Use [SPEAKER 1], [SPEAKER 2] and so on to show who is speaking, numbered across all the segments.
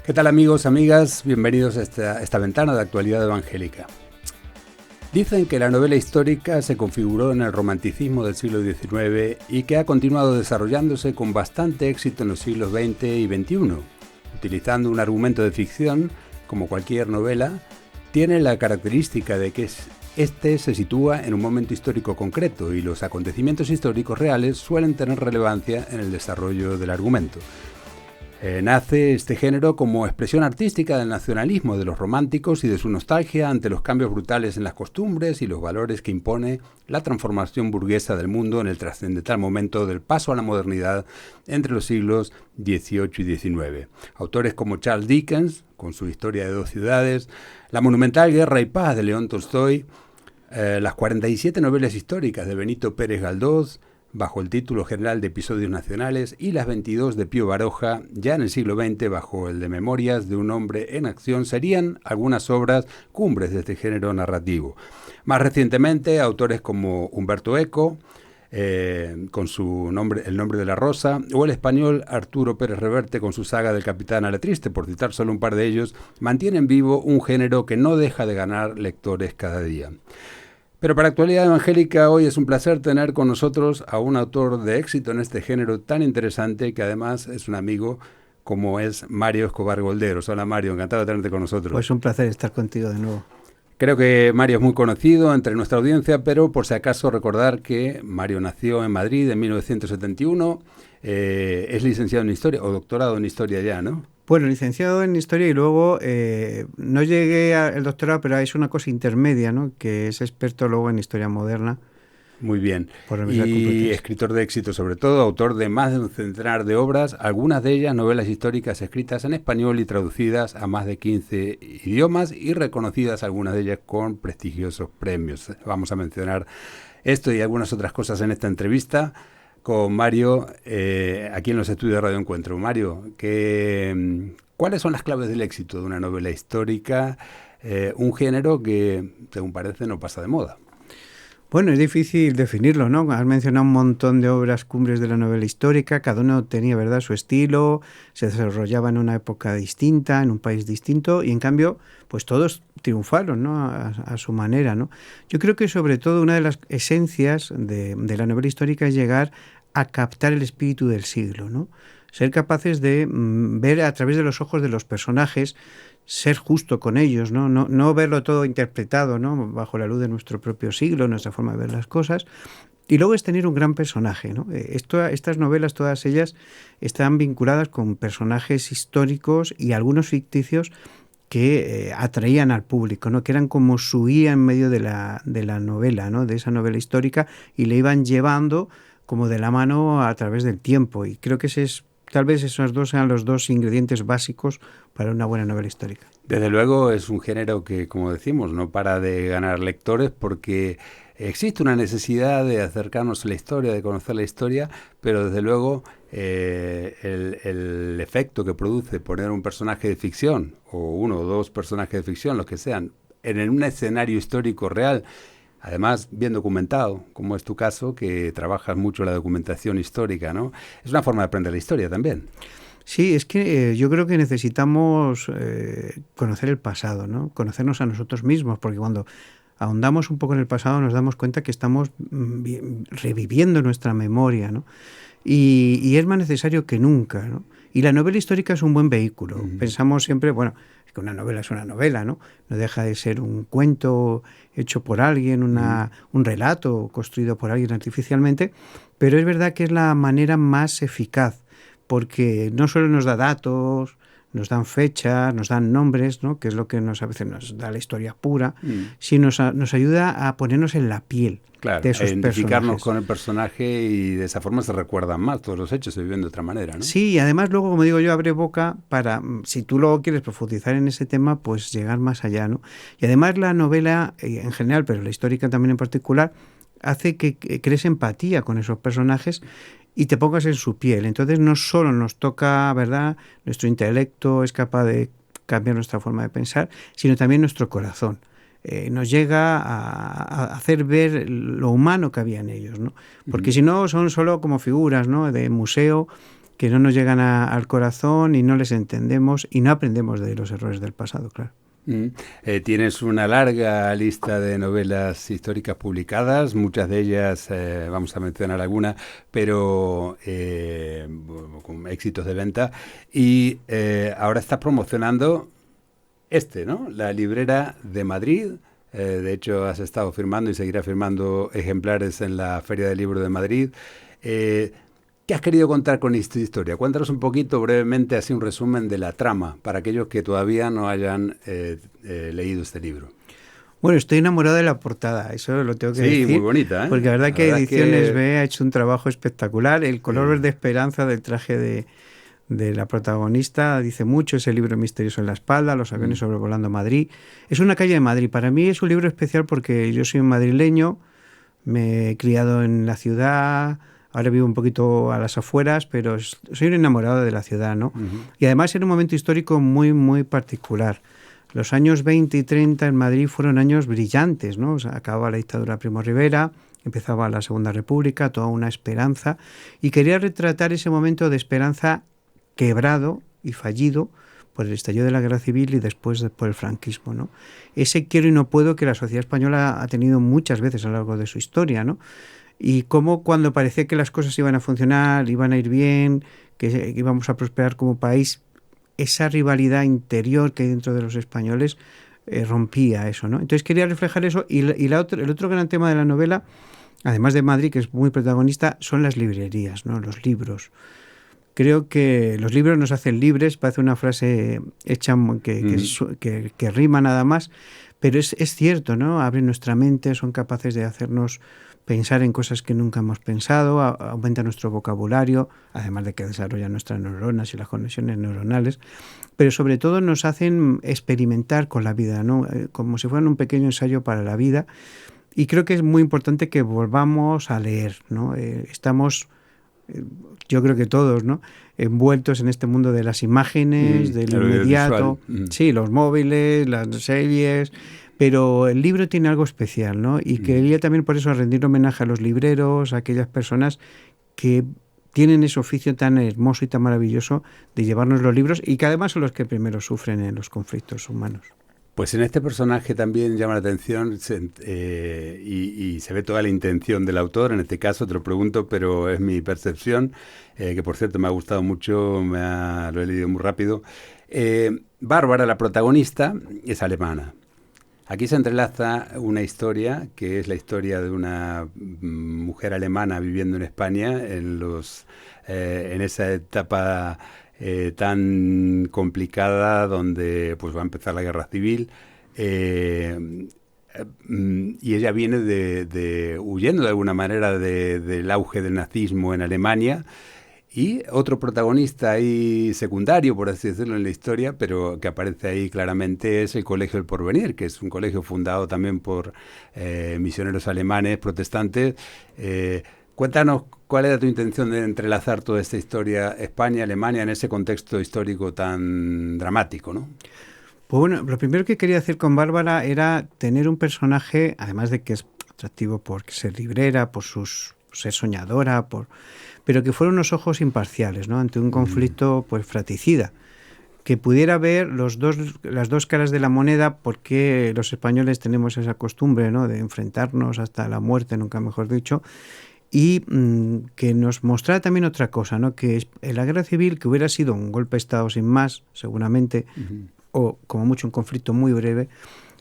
[SPEAKER 1] ¿Qué tal amigos, amigas? Bienvenidos a esta ventana de actualidad evangélica. Dicen que la novela histórica se configuró en el romanticismo del siglo XIX y que ha continuado desarrollándose con bastante éxito en los siglos XX y XXI. Utilizando un argumento de ficción, como cualquier novela, tiene la característica de que este se sitúa en un momento histórico concreto y los acontecimientos históricos reales suelen tener relevancia en el desarrollo del argumento. Nace este género como expresión artística del nacionalismo de los románticos y de su nostalgia ante los cambios brutales en las costumbres y los valores que impone la transformación burguesa del mundo en el trascendental momento del paso a la modernidad entre los siglos XVIII y XIX. Autores como Charles Dickens, con su Historia de dos ciudades, la monumental Guerra y Paz de León Tolstoy, las 47 novelas históricas de Benito Pérez Galdós, bajo el título general de Episodios Nacionales, y las 22 de Pío Baroja, ya en el siglo XX, bajo el de Memorias de un hombre en acción, serían algunas obras cumbres de este género narrativo. Más recientemente, autores como Humberto Eco, con su nombre, El nombre de la rosa, o el español Arturo Pérez Reverte con su saga del Capitán Aletriste, por citar solo un par de ellos, mantienen vivo un género que no deja de ganar lectores cada día. Pero para Actualidad Evangélica hoy es un placer tener con nosotros a un autor de éxito en este género tan interesante, que además es un amigo, como es Mario Escobar Golderos. Hola Mario, encantado de tenerte con nosotros.
[SPEAKER 2] Pues un placer estar contigo de nuevo.
[SPEAKER 1] Creo que Mario es muy conocido entre nuestra audiencia, pero por si acaso recordar que Mario nació en Madrid en 1971, es licenciado en Historia, o doctorado en Historia ya, ¿no?
[SPEAKER 2] Bueno, licenciado en Historia y luego no llegué al doctorado, pero es una cosa intermedia, ¿no? Que es experto luego en Historia Moderna.
[SPEAKER 1] Muy bien. Y escritor de éxito sobre todo, autor de más de un centenar de obras, algunas de ellas novelas históricas escritas en español y traducidas a más de 15 idiomas y reconocidas algunas de ellas con prestigiosos premios. Vamos a mencionar esto y algunas otras cosas en esta entrevista con Mario, aquí en los estudios de Radio Encuentro. Mario, ¿cuáles son las claves del éxito de una novela histórica, un género que, según parece, no pasa de moda?
[SPEAKER 2] Bueno, es difícil definirlo, ¿no? Has mencionado un montón de obras cumbres de la novela histórica, cada uno tenía, ¿verdad?, su estilo, se desarrollaba en una época distinta, en un país distinto, y en cambio, pues todos triunfaron, ¿no?, a su manera, ¿no? Yo creo que sobre todo una de las esencias de la novela histórica es llegar a captar el espíritu del siglo, ¿no? Ser capaces de ver a través de los ojos de los personajes, ser justo con ellos, ¿no? No verlo todo interpretado, ¿no?, bajo la luz de nuestro propio siglo, nuestra forma de ver las cosas. Y luego es tener un gran personaje, ¿no? Estas novelas, todas ellas, están vinculadas con personajes históricos y algunos ficticios que atraían al público, ¿no?, que eran como su guía en medio de la novela, ¿no?, de esa novela histórica, y le iban llevando como de la mano a través del tiempo. Y creo que tal vez esos dos sean los dos ingredientes básicos para una buena novela histórica.
[SPEAKER 1] Desde luego es un género que, como decimos, no para de ganar lectores porque existe una necesidad de acercarnos a la historia, de conocer la historia, pero desde luego el efecto que produce poner un personaje de ficción, o uno o dos personajes de ficción, los que sean, en un escenario histórico real, además bien documentado, como es tu caso, que trabajas mucho la documentación histórica, ¿no? Es una forma de aprender la historia también.
[SPEAKER 2] Sí, es que yo creo que necesitamos conocer el pasado, ¿no? Conocernos a nosotros mismos, porque cuando ahondamos un poco en el pasado nos damos cuenta que estamos reviviendo nuestra memoria, ¿no? Y es más necesario que nunca, ¿no? Y la novela histórica es un buen vehículo. Pensamos siempre, bueno, que una novela es una novela, ¿no? No deja de ser un cuento hecho por alguien, un relato construido por alguien artificialmente, pero es verdad que es la manera más eficaz, porque no solo nos da datos, nos dan fechas, nos dan nombres, ¿no?, que es lo que a veces nos da la historia pura, sino nos ayuda a ponernos en la piel,
[SPEAKER 1] claro,
[SPEAKER 2] de esos
[SPEAKER 1] identificarnos
[SPEAKER 2] personajes
[SPEAKER 1] con el personaje, y de esa forma se recuerdan más, todos los hechos se viven de otra manera, ¿no?
[SPEAKER 2] Sí, y además luego, como digo yo, abre boca para, si tú luego quieres profundizar en ese tema, pues llegar más allá, ¿no? Y además la novela en general, pero la histórica también en particular, hace que crees empatía con esos personajes y te pongas en su piel. Entonces no solo nos toca, ¿verdad?, nuestro intelecto es capaz de cambiar nuestra forma de pensar, sino también nuestro corazón. Nos llega a hacer ver lo humano que había en ellos, ¿no? Porque si no son solo como figuras, ¿no?, de museo, que no nos llegan al corazón y no les entendemos y no aprendemos de los errores del pasado, claro.
[SPEAKER 1] Tienes una larga lista de novelas históricas publicadas, muchas de ellas, vamos a mencionar algunas, pero con éxitos de venta. Y ahora estás promocionando ¿no? La Librera de Madrid. De hecho, has estado firmando y seguirás firmando ejemplares en la Feria del Libro de Madrid. ¿Qué has querido contar con esta historia? Cuéntanos un poquito, brevemente, así un resumen de la trama, para aquellos que todavía no hayan leído este libro.
[SPEAKER 2] Bueno, estoy enamorado de la portada, eso lo tengo que decir.
[SPEAKER 1] Sí, muy bonita, ¿eh?
[SPEAKER 2] Porque la verdad que Ediciones B ha hecho un trabajo espectacular. El color verde esperanza del traje de la protagonista dice mucho, ese libro misterioso en la espalda, los aviones sobrevolando Madrid. Es una calle de Madrid. Para mí es un libro especial porque yo soy un madrileño, me he criado en la ciudad. Ahora vivo un poquito a las afueras, pero soy un enamorado de la ciudad, ¿no? Y además en un momento histórico muy, muy particular. Los años 20 y 30 en Madrid fueron años brillantes, ¿no? O sea, acababa la dictadura de Primo de Rivera, empezaba la Segunda República, toda una esperanza. Y quería retratar ese momento de esperanza quebrado y fallido por el estallido de la Guerra Civil y después por el franquismo, ¿no? Ese quiero y no puedo que la sociedad española ha tenido muchas veces a lo largo de su historia, ¿no? Y cómo cuando parecía que las cosas iban a funcionar, iban a ir bien, que íbamos a prosperar como país, esa rivalidad interior que hay dentro de los españoles rompía eso, ¿no? Entonces quería reflejar eso y el otro gran tema de la novela, además de Madrid, que es muy protagonista, son las librerías, ¿no? Los libros. Creo que los libros nos hacen libres, parece una frase hecha que rima nada más, pero es cierto, ¿no? Abren nuestra mente, son capaces de hacernos pensar en cosas que nunca hemos pensado, aumenta nuestro vocabulario, además de que desarrollan nuestras neuronas y las conexiones neuronales, pero sobre todo nos hacen experimentar con la vida, ¿no? Como si fueran un pequeño ensayo para la vida, y creo que es muy importante que volvamos a leer, ¿no? Estamos, yo creo que todos, ¿no?, envueltos en este mundo de las imágenes, del inmediato, sí, los móviles, las series. Pero el libro tiene algo especial, ¿no? Y quería también por eso rendir homenaje a los libreros, a aquellas personas que tienen ese oficio tan hermoso y tan maravilloso de llevarnos los libros y que además son los que primero sufren en los conflictos humanos.
[SPEAKER 1] Pues en este personaje también llama la atención y se ve toda la intención del autor. En este caso te lo pregunto, pero es mi percepción, que por cierto me ha gustado mucho, lo he leído muy rápido. Bárbara, la protagonista, es alemana. Aquí se entrelaza una historia que es la historia de una mujer alemana viviendo en España en esa etapa tan complicada donde pues va a empezar la guerra civil y ella viene huyendo de alguna manera del auge del nazismo en Alemania. Y otro protagonista ahí secundario, por así decirlo, en la historia, pero que aparece ahí claramente, es el Colegio del Porvenir, que es un colegio fundado también por misioneros alemanes, protestantes. Cuéntanos cuál era tu intención de entrelazar toda esta historia España-Alemania en ese contexto histórico tan dramático, ¿no?
[SPEAKER 2] Pues bueno, lo primero que quería hacer con Bárbara era tener un personaje, además de que es atractivo por ser librera, por ser soñadora, pero que fueran unos ojos imparciales, ¿no?, ante un conflicto pues fratricida, que pudiera ver las dos caras de la moneda, porque los españoles tenemos esa costumbre, ¿no?, de enfrentarnos hasta la muerte, nunca mejor dicho, y que nos mostrara también otra cosa, ¿no?, que en la guerra civil, que hubiera sido un golpe de Estado sin más, seguramente, o como mucho un conflicto muy breve,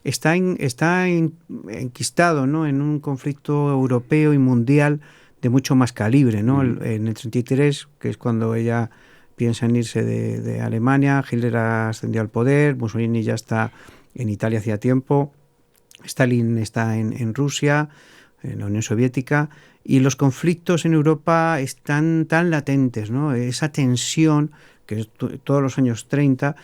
[SPEAKER 2] está enquistado, ¿no?, en un conflicto europeo y mundial de mucho más calibre, ¿no? En el 33, que es cuando ella piensa en irse de Alemania, Hitler ascendió al poder, Mussolini ya está en Italia hacía tiempo, Stalin está en Rusia, en la Unión Soviética, y los conflictos en Europa están tan latentes, ¿no? Esa tensión, que es todos los años 30,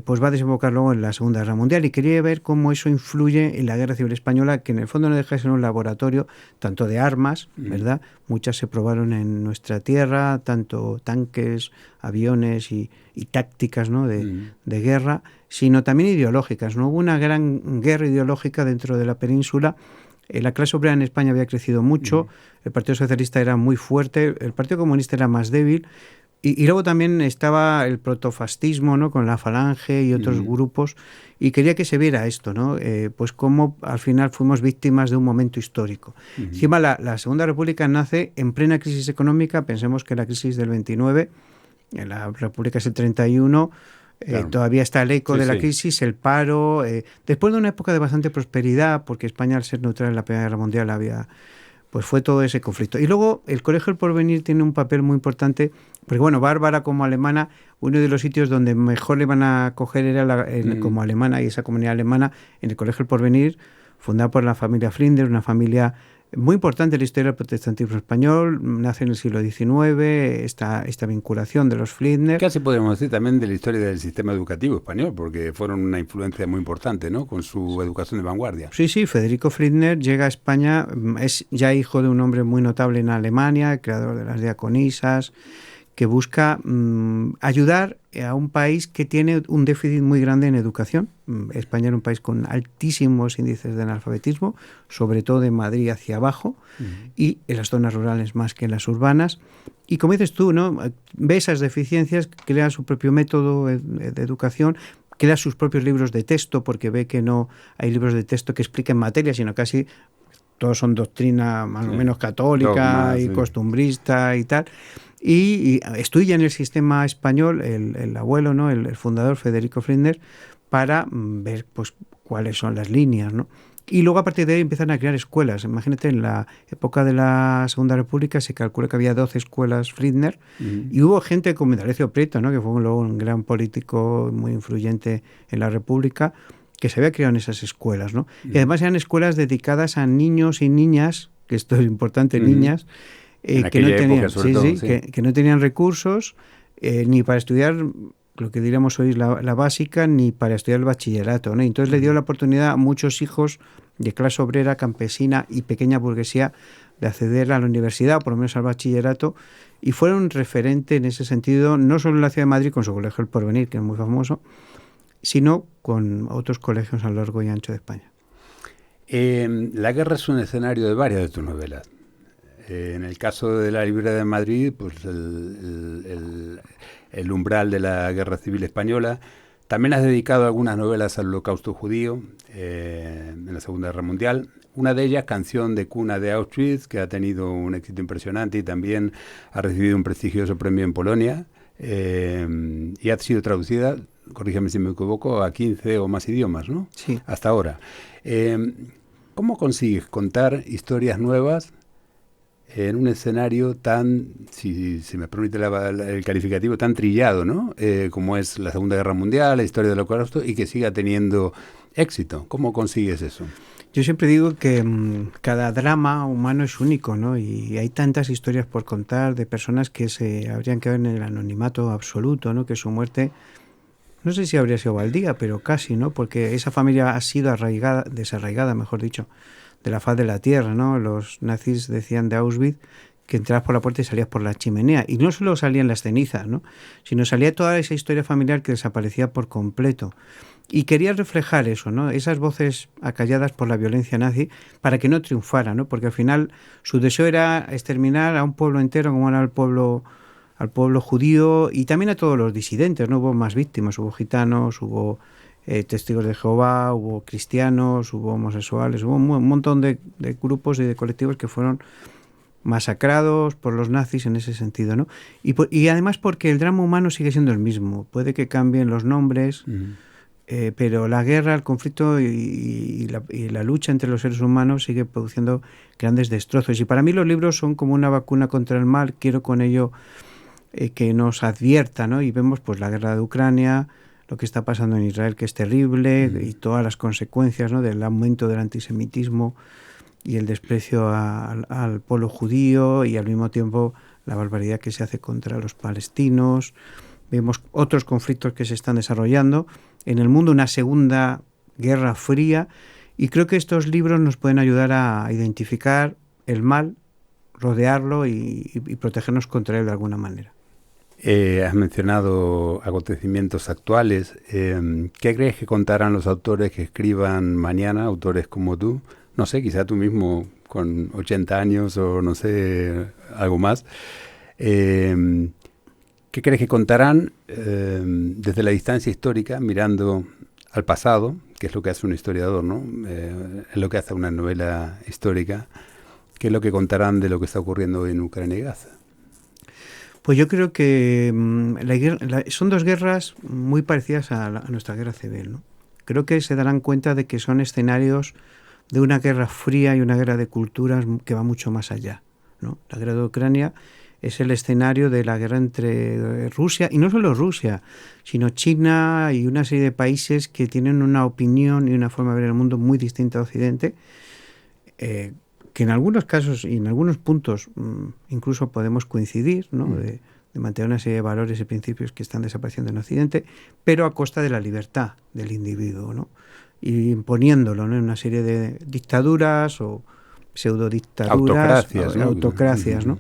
[SPEAKER 2] pues va a desembocar luego en la Segunda Guerra Mundial, y quería ver cómo eso influye en la Guerra Civil Española, que en el fondo no deja de ser un laboratorio tanto de armas, ¿verdad? Muchas se probaron en nuestra tierra, tanto tanques, aviones y tácticas, ¿no?, de guerra, sino también ideológicas, ¿no? Hubo una gran guerra ideológica dentro de la península. La clase obrera en España había crecido mucho, el Partido Socialista era muy fuerte, el Partido Comunista era más débil, Y luego también estaba el protofascismo, ¿no? Con la Falange y otros grupos, y quería que se viera esto, ¿no? Pues cómo al final fuimos víctimas de un momento histórico. Encima la Segunda República nace en plena crisis económica, pensemos que la crisis del 29, la República es el 31, claro. Todavía está el eco de la crisis, el paro, después de una época de bastante prosperidad, porque España al ser neutral en la Primera Guerra Mundial pues fue todo ese conflicto. Y luego el Colegio del Porvenir tiene un papel muy importante, porque bueno, Bárbara como alemana, uno de los sitios donde mejor le van a acoger era como alemana, y esa comunidad alemana en el Colegio del Porvenir, fundada por la familia Flinders, una familia muy importante en la historia del protestantismo español, nace en el siglo XIX, esta vinculación de los Flinders.
[SPEAKER 1] Casi podríamos decir también de la historia del sistema educativo español, porque fueron una influencia muy importante, ¿no? Con su educación de vanguardia.
[SPEAKER 2] Sí, Federico Flinders llega a España, es ya hijo de un hombre muy notable en Alemania, creador de las diaconisas, que busca ayudar a un país que tiene un déficit muy grande en educación. España era un país con altísimos índices de analfabetismo, sobre todo en Madrid hacia abajo, y en las zonas rurales más que en las urbanas. Y como dices tú, ¿no? Ve esas deficiencias, crea su propio método de educación, crea sus propios libros de texto, porque ve que no hay libros de texto que expliquen materia, sino casi todos son doctrina más o menos católica y costumbrista y tal. Y estudia en el sistema español el abuelo, ¿no? El fundador Federico Flinders, para ver pues cuáles son las líneas, ¿no? Y luego a partir de ahí empiezan a crear escuelas. Imagínate, en la época de la Segunda República se calcula que había 12 escuelas Flinders, y hubo gente como Indalecio Prieto, ¿no? Que fue luego un gran político muy influyente en la República, que se había creado en esas escuelas, ¿no? Y además eran escuelas dedicadas a niños y niñas, que esto es importante, niñas, que no tenían, que no tenían recursos ni para estudiar lo que diríamos hoy la básica, ni para estudiar el bachillerato, ¿no? Entonces le dio la oportunidad a muchos hijos de clase obrera, campesina y pequeña burguesía de acceder a la universidad, o por lo menos al bachillerato, y fueron un referente en ese sentido, no solo en la ciudad de Madrid con su Colegio El Porvenir, que es muy famoso, sino con otros colegios a lo largo y ancho de España.
[SPEAKER 1] La guerra es un escenario de varias de tus novelas. En el caso de La Librea de Madrid, pues el umbral de la Guerra Civil Española. También has dedicado algunas novelas al Holocausto judío en la Segunda Guerra Mundial. Una de ellas, Canción de cuna de Auschwitz, que ha tenido un éxito impresionante y también ha recibido un prestigioso premio en Polonia. Y ha sido traducida, corrígeme si me equivoco, a 15 o más idiomas, ¿no?
[SPEAKER 2] Sí.
[SPEAKER 1] Hasta ahora. ¿Cómo consigues contar historias nuevas en un escenario tan, si me permite el calificativo, tan trillado, ¿no? Como es la Segunda Guerra Mundial, la historia del Holocausto, y que siga teniendo éxito? ¿Cómo consigues eso?
[SPEAKER 2] Yo siempre digo que cada drama humano es único, ¿no? Y hay tantas historias por contar de personas que se habrían quedado en el anonimato absoluto, ¿no? Que su muerte, no sé si habría sido baldía, pero casi, ¿no? Porque esa familia ha sido desarraigada, mejor dicho, de la faz de la tierra, ¿no? Los nazis decían de Auschwitz que entrabas por la puerta y salías por la chimenea. Y no solo salían las cenizas, ¿no? Sino salía toda esa historia familiar que desaparecía por completo. Y quería reflejar eso, ¿no? Esas voces acalladas por la violencia nazi, para que no triunfara, ¿no? Porque al final su deseo era exterminar a un pueblo entero, como era al pueblo judío, y también a todos los disidentes, ¿no? Hubo más víctimas, hubo gitanos, hubo testigos de Jehová, hubo cristianos, hubo homosexuales, hubo un montón de grupos y de colectivos que fueron masacrados por los nazis en ese sentido, ¿no? Y además porque el drama humano sigue siendo el mismo. Puede que cambien los nombres, pero la guerra, el conflicto y la lucha entre los seres humanos sigue produciendo grandes destrozos. Y para mí los libros son como una vacuna contra el mal. Quiero con ello que nos advierta, ¿no? Y vemos pues la guerra de Ucrania, lo que está pasando en Israel, que es terrible, y todas las consecuencias, ¿no? Del aumento del antisemitismo y el desprecio al pueblo judío, y al mismo tiempo la barbaridad que se hace contra los palestinos. Vemos otros conflictos que se están desarrollando en el mundo, una segunda guerra fría, y creo que estos libros nos pueden ayudar a identificar el mal, rodearlo y protegernos contra él de alguna manera.
[SPEAKER 1] Has mencionado acontecimientos actuales. ¿Qué crees que contarán los autores que escriban mañana, autores como tú? No sé, quizá tú mismo con 80 años o no sé, algo más. ¿Qué crees que contarán desde la distancia histórica, mirando al pasado, que es lo que hace un historiador, ¿no? Es lo que hace una novela histórica? ¿Qué es lo que contarán de lo que está ocurriendo hoy en Ucrania y Gaza?
[SPEAKER 2] Pues yo creo que son dos guerras muy parecidas a nuestra guerra civil, ¿no? Creo que se darán cuenta de que son escenarios de una guerra fría y una guerra de culturas que va mucho más allá, ¿no? La guerra de Ucrania es el escenario de la guerra entre Rusia, y no solo Rusia, sino China y una serie de países que tienen una opinión y una forma de ver el mundo muy distinta a Occidente, que en algunos casos y en algunos puntos incluso podemos coincidir, ¿no? De mantener una serie de valores y principios que están desapareciendo en Occidente, pero a costa de la libertad del individuo, ¿no? Y imponiéndolo, ¿no? En una serie de dictaduras o pseudodictaduras, autocracias, ¿no?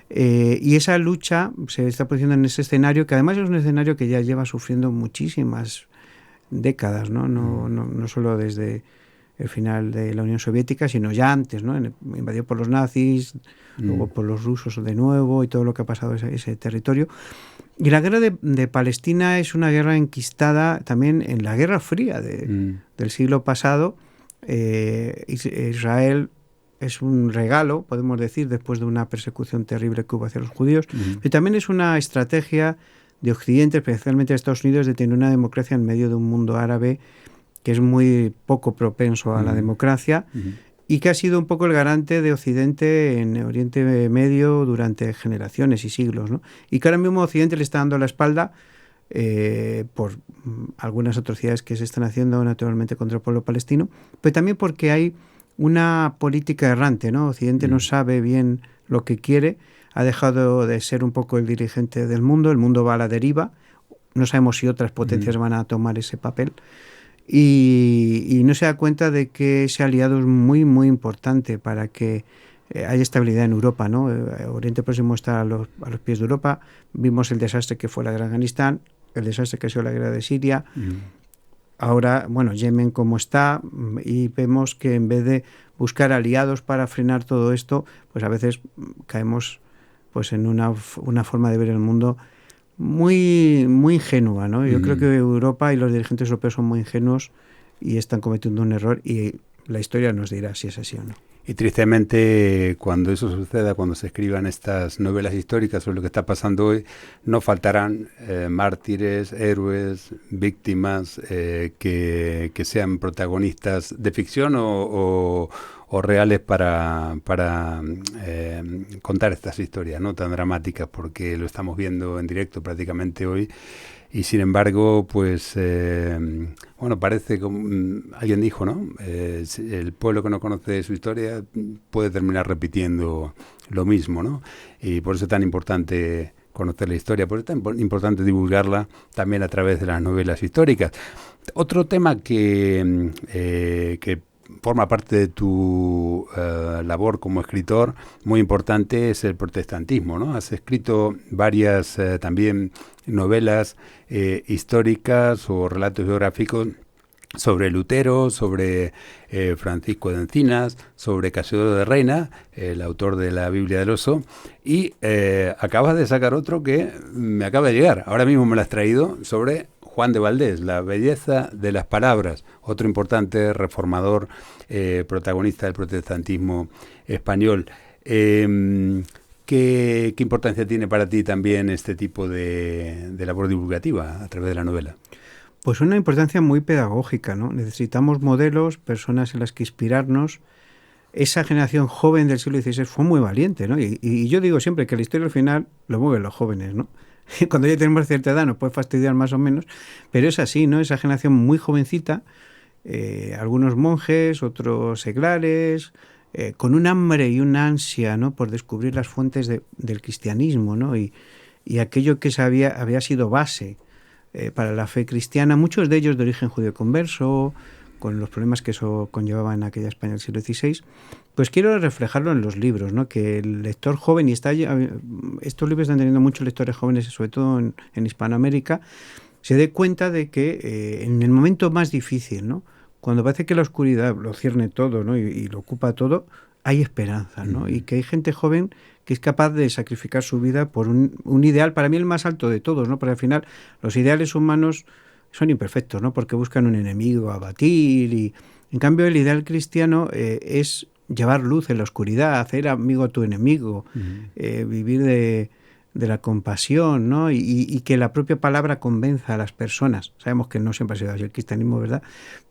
[SPEAKER 2] Y esa lucha se está produciendo en ese escenario, que además es un escenario que ya lleva sufriendo muchísimas décadas, ¿no? No solo desde el final de la Unión Soviética, sino ya antes, ¿no? Invadido por los nazis, luego por los rusos de nuevo, y todo lo que ha pasado en ese territorio. Y la guerra de Palestina es una guerra enquistada también en la Guerra Fría del siglo pasado. Israel es un regalo, podemos decir, después de una persecución terrible que hubo hacia los judíos, pero también es una estrategia de Occidente, especialmente de Estados Unidos, de tener una democracia en medio de un mundo árabe que es muy poco propenso a la democracia y que ha sido un poco el garante de Occidente en Oriente Medio durante generaciones y siglos, ¿no? Y que ahora mismo Occidente le está dando la espalda por algunas atrocidades que se están haciendo naturalmente contra el pueblo palestino, pero también porque hay una política errante, ¿no? Occidente no sabe bien lo que quiere, ha dejado de ser un poco el dirigente del mundo, el mundo va a la deriva, no sabemos si otras potencias van a tomar ese papel, y no se da cuenta de que ese aliado es muy, muy importante para que haya estabilidad en Europa, ¿no? Oriente Próximo está a los pies de Europa, vimos el desastre que fue la guerra de Afganistán, el desastre que ha sido la guerra de Siria. Ahora, bueno, Yemen como está, y vemos que en vez de buscar aliados para frenar todo esto, pues a veces caemos pues en una forma de ver el mundo muy, muy ingenua, ¿no? Yo creo que Europa y los dirigentes europeos son muy ingenuos y están cometiendo un error, y la historia nos dirá si es así o no.
[SPEAKER 1] Y tristemente, cuando eso suceda, cuando se escriban estas novelas históricas sobre lo que está pasando hoy, no faltarán mártires, héroes, víctimas que sean protagonistas de ficción o reales para contar estas historias, ¿no? Tan dramáticas, porque lo estamos viendo en directo prácticamente hoy. Y sin embargo, pues, bueno, parece como alguien dijo, ¿no? El pueblo que no conoce su historia puede terminar repitiendo lo mismo, ¿no? Y por eso es tan importante conocer la historia, por eso es tan importante divulgarla también a través de las novelas históricas. Otro tema que forma parte de tu labor como escritor, muy importante, es el protestantismo, ¿no? Has escrito varias también novelas históricas o relatos biográficos sobre Lutero, sobre Francisco de Encinas, sobre Casiodoro de Reina, el autor de la Biblia del Oso, y acabas de sacar otro que me acaba de llegar, ahora mismo me lo has traído, sobre Juan de Valdés, La belleza de las palabras, otro importante reformador, protagonista del protestantismo español. ¿Qué importancia tiene para ti también este tipo de labor divulgativa a través de la novela?
[SPEAKER 2] Pues una importancia muy pedagógica, ¿no? Necesitamos modelos, personas en las que inspirarnos. Esa generación joven del siglo XVI fue muy valiente, ¿no? Y yo digo siempre que la historia al final lo mueven los jóvenes, ¿no? Cuando ya tenemos cierta edad nos puede fastidiar más o menos, pero es así, ¿no? Esa generación muy jovencita, algunos monjes, otros seglares, con un hambre y una ansia, ¿no? Por descubrir las fuentes del cristianismo, ¿no? Y aquello que había sido base para la fe cristiana, muchos de ellos de origen judío converso, con los problemas que eso conllevaba en aquella España del siglo XVI, pues quiero reflejarlo en los libros, ¿no? Que el lector joven, y estos libros están teniendo muchos lectores jóvenes, sobre todo en Hispanoamérica, se dé cuenta de que en el momento más difícil, ¿no? Cuando parece que la oscuridad lo cierne todo, ¿no? y lo ocupa todo, hay esperanza, ¿no? Y que hay gente joven que es capaz de sacrificar su vida por un ideal, para mí el más alto de todos, ¿no? Porque al final los ideales humanos son imperfectos, ¿no? Porque buscan un enemigo a abatir y en cambio el ideal cristiano es llevar luz en la oscuridad, hacer amigo a tu enemigo, vivir de la compasión, ¿no? Y que la propia palabra convenza a las personas. Sabemos que no siempre ha sido así el cristianismo, ¿verdad?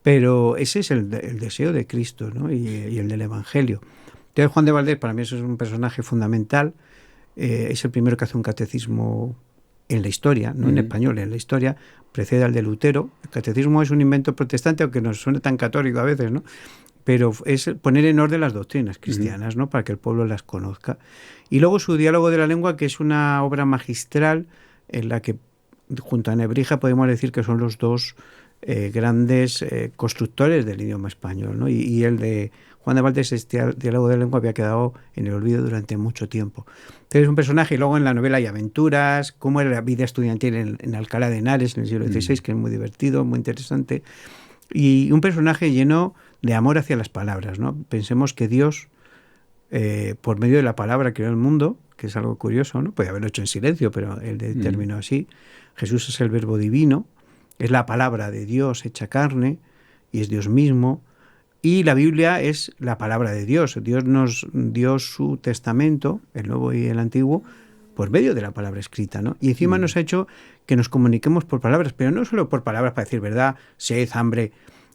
[SPEAKER 2] Pero ese es el deseo de Cristo, ¿no? Y el del Evangelio. Entonces Juan de Valdés para mí eso es un personaje fundamental. Es el primero que hace un catecismo en la historia, no en español, en la historia, precede al de Lutero. El catecismo es un invento protestante, aunque nos suene tan católico a veces, ¿no? Pero es poner en orden las doctrinas cristianas, ¿no? Para que el pueblo las conozca. Y luego su Diálogo de la Lengua, que es una obra magistral en la que, junto a Nebrija, podemos decir que son los dos grandes constructores del idioma español, ¿no? Y el de Juan de Valdés, este Diálogo de la Lengua, había quedado en el olvido durante mucho tiempo. Entonces es un personaje, y luego en la novela hay aventuras, cómo era la vida estudiantil en Alcalá de Henares en el siglo XVI, que es muy divertido, muy interesante, y un personaje lleno de amor hacia las palabras, ¿no? Pensemos que Dios, por medio de la palabra, creó el mundo, que es algo curioso, ¿no? Podía haberlo hecho en silencio, pero él determinó así. Jesús es el verbo divino, es la palabra de Dios hecha carne, y es Dios mismo, y la Biblia es la palabra de Dios. Dios nos dio su testamento, el Nuevo y el Antiguo, por medio de la palabra escrita, ¿no? Y encima nos ha hecho que nos comuniquemos por palabras, pero no solo por palabras para decir verdad, sed, hambre,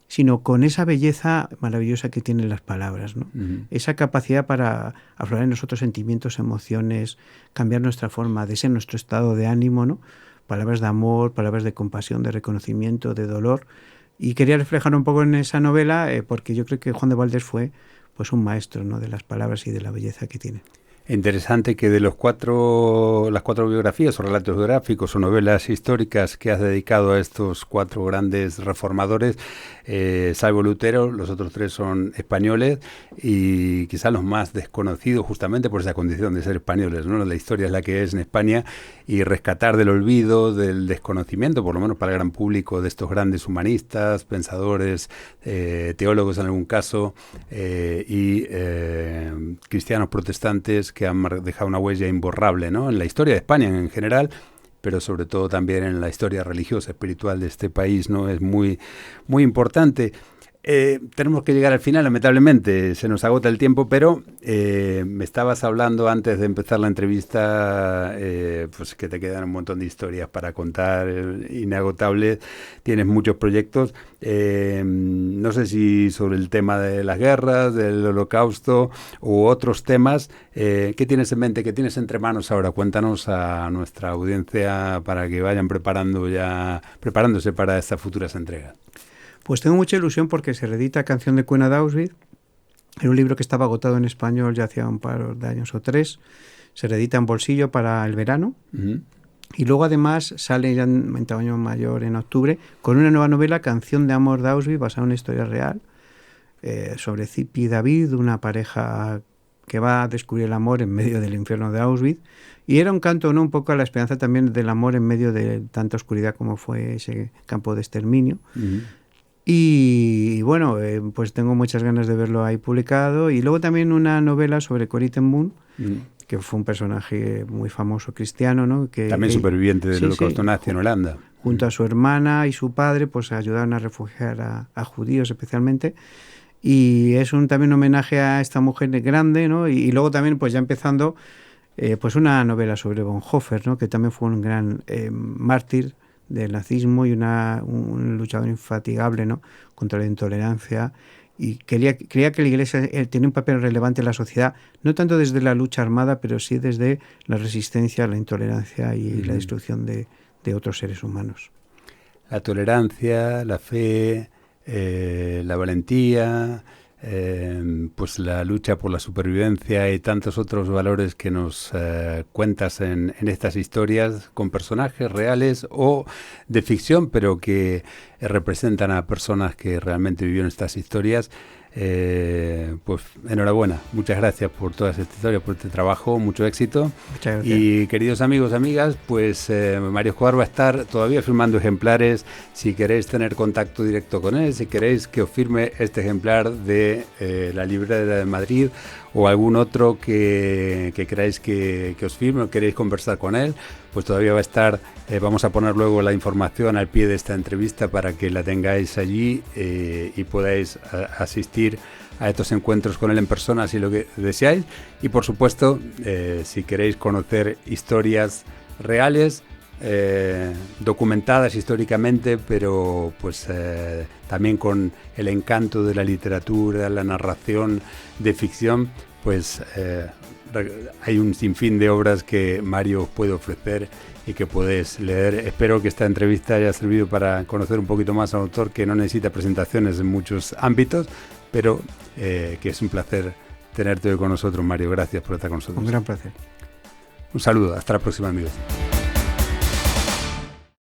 [SPEAKER 2] sino con esa belleza maravillosa que tienen las palabras, ¿no? Esa capacidad para aflorar en nosotros sentimientos, emociones, cambiar nuestra forma de ser, nuestro estado de ánimo, ¿no? Palabras de amor, palabras de compasión, de reconocimiento, de dolor. Y quería reflejar un poco en esa novela porque yo creo que Juan de Valdés fue pues un maestro, ¿no? De las palabras y de la belleza que tiene.
[SPEAKER 1] Interesante que de las cuatro biografías o relatos biográficos o novelas históricas que has dedicado a estos cuatro grandes reformadores, salvo Lutero, los otros tres son españoles y quizás los más desconocidos justamente por esa condición de ser españoles, ¿no? La historia es la que es en España y rescatar del olvido, del desconocimiento, por lo menos para el gran público, de estos grandes humanistas, pensadores, teólogos en algún caso y cristianos protestantes que han dejado una huella imborrable, ¿no? En la historia de España en general, pero sobre todo también en la historia religiosa, espiritual de este país, ¿no? Es muy, muy importante. Tenemos que llegar al final, lamentablemente, se nos agota el tiempo, pero me estabas hablando antes de empezar la entrevista, pues que te quedan un montón de historias para contar, inagotables, tienes muchos proyectos, no sé si sobre el tema de las guerras, del Holocausto u otros temas, ¿qué tienes en mente, qué tienes entre manos ahora? Cuéntanos a nuestra audiencia para que vayan preparándose para estas futuras entregas.
[SPEAKER 2] Pues tengo mucha ilusión porque se reedita Canción de Cuna de Auschwitz. Era un libro que estaba agotado en español ya hacía un par de años o tres. Se reedita en bolsillo para el verano. Y luego además sale ya en tamaño mayor en octubre con una nueva novela, Canción de Amor de Auschwitz, basada en una historia real, sobre Zipi y David, una pareja que va a descubrir el amor en medio del infierno de Auschwitz. Y era un canto, ¿no? Un poco a la esperanza también del amor en medio de tanta oscuridad como fue ese campo de exterminio. Y bueno, pues tengo muchas ganas de verlo ahí publicado. Y luego también una novela sobre Corrie ten Boom, que fue un personaje muy famoso cristiano, ¿no? Que
[SPEAKER 1] también superviviente del Holocausto nazi en Holanda.
[SPEAKER 2] Junto a su hermana y su padre, pues ayudaron a refugiar a judíos especialmente. Y es también un homenaje a esta mujer grande, ¿no? Y luego también, pues ya empezando, pues una novela sobre Bonhoeffer, ¿no? Que también fue un gran mártir del nazismo y un luchador infatigable, ¿no? Contra la intolerancia, y creía que la Iglesia tenía un papel relevante en la sociedad, no tanto desde la lucha armada, pero sí desde la resistencia a la intolerancia y la destrucción de otros seres humanos.
[SPEAKER 1] La tolerancia, la fe, la valentía, pues la lucha por la supervivencia y tantos otros valores que nos cuentas en estas historias con personajes reales o de ficción, pero que representan a personas que realmente vivieron estas historias. Pues enhorabuena, muchas gracias por toda esta historia, por este trabajo, mucho éxito.
[SPEAKER 2] Muchas gracias.
[SPEAKER 1] Y queridos amigos, amigas, pues Mario Escobar va a estar todavía firmando ejemplares. Si queréis tener contacto directo con él, si queréis que os firme este ejemplar de la Librera de Madrid o algún otro que queráis que os firme o queréis conversar con él, pues todavía va a estar, vamos a poner luego la información al pie de esta entrevista para que la tengáis allí y podáis asistir a estos encuentros con él en persona si lo que deseáis. Y por supuesto, si queréis conocer historias reales, documentadas históricamente, pero pues también con el encanto de la literatura, la narración de ficción, pues hay un sinfín de obras que Mario os puede ofrecer y que podéis leer. Espero que esta entrevista haya servido para conocer un poquito más al autor, que no necesita presentaciones en muchos ámbitos, pero que es un placer tenerte hoy con nosotros, Mario. Gracias por estar con nosotros.
[SPEAKER 2] Un gran placer.
[SPEAKER 1] Un saludo, hasta la próxima, amigos.